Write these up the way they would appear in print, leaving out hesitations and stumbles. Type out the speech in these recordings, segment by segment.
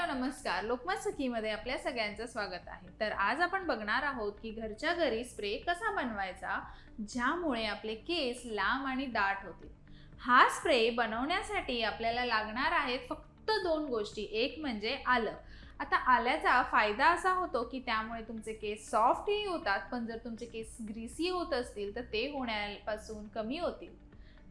नमस्कार. लोकमत सखीमध्ये आपल्या सगळ्यांचं स्वागत आहे. तर आज आपण बघणार आहोत की घरच्या घरी स्प्रे कसा बनवायचा ज्यामुळे आपले केस लांब आणि दाट होतील. हा स्प्रे बनवण्यासाठी आपल्याला लागणार आहेत फक्त दोन गोष्टी. एक म्हणजे आलं. आता आल्याचा फायदा असा होतो की त्यामुळे तुमचे केस सॉफ्टही होतात, पण जर तुमचे केस ग्रीसी होत असतील तर ते होण्यापासून कमी होतील.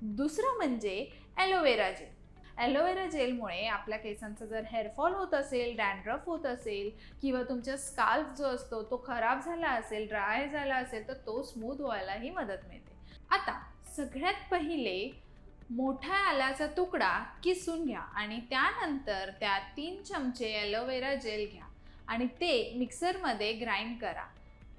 दुसरं म्हणजे ॲलोवेरा जेल. ॲलोवेरा जेलमुळे आपल्या केसांचा जर हेअरफॉल होत असेल, डॅन्ड्रफ होत असेल किंवा तुमचा स्काल्प जो असतो तो खराब झाला असेल, ड्राय झाला असेल तर तो स्मूथ व्हायलाही मदत मिळते. आता सगळ्यात पहिले मोठा आल्याचा तुकडा किसून घ्या आणि त्यानंतर त्यात 3 चमचे ॲलोवेरा जेल घ्या आणि ते मिक्सरमध्ये ग्राइंड करा.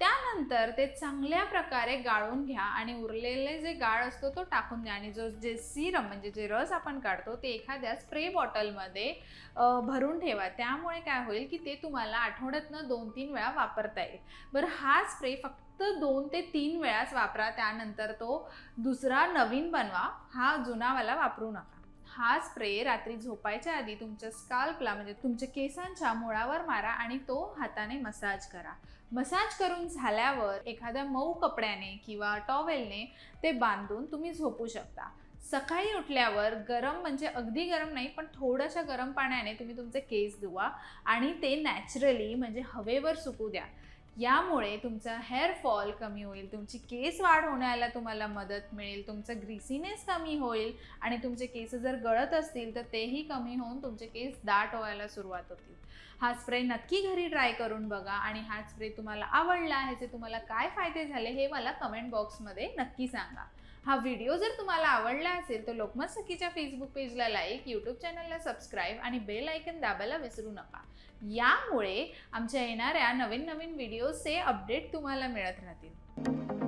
त्यानंतर ते चांगल्या प्रकारे गाळून घ्या आणि उरलेले जे गाळ असतो तो टाकून द्या आणि जे सिरम म्हणजे जे रस आपण काढतो ते एखाद्या स्प्रे बॉटलमध्ये भरून ठेवा. त्यामुळे काय होईल की ते तुम्हाला आठवड्यातनं 2-3 वेळा वापरता येईल. बरं, हा स्प्रे फक्त 2 ते 3 वेळाच वापरा, त्यानंतर तो दुसरा नवीन बनवा, हा जुनावाला वापरू नका. हा स्प्रे रात्री झोपायच्या आधी तुमच्या स्काल्पला म्हणजे तुमच्या केसांच्या मुळावर मारा आणि तो हाताने मसाज करा. मसाज करून झाल्यावर एखाद्या मऊ कपड्याने किंवा टॉवेलने ते बांधून तुम्ही झोपू शकता. सकाळी उठल्यावर गरम म्हणजे अगदी गरम नाही पण थोड्याशा गरम पाण्याने तुम्ही तुमचे केस धुवा आणि ते नॅचरली म्हणजे हवेवर सुकू द्या. यामुळे तुमचा हेअर फॉल कमी होईल, तुमची केस वाढ होण्याला तुम्हाला मदत मिळेल, तुमचं ग्रीसीनेस कमी होईल आणि तुमचे केस जर गळत असतील तर तेही कमी होऊन तुमचे केस दाट व्हायला सुरुवात होतील. हा स्प्रे नक्की घरी ट्राय करून बघा आणि हा स्प्रे तुम्हाला आवडला, ह्याचे तुम्हाला काय फायदे झाले हे मला कमेंट बॉक्समध्ये नक्की सांगा. हा व्हिडिओ जर तुम्हाला आवडला असेल तर लोकमत सखीच्या फेसबुक पेजला लाईक, यूट्यूब चॅनलला सबस्क्राईब आणि बेल आयकन दाबायला विसरू नका. यामुळे आमच्या येणाऱ्या नवीन व्हिडिओजचे अपडेट तुम्हाला मिळत राहतील.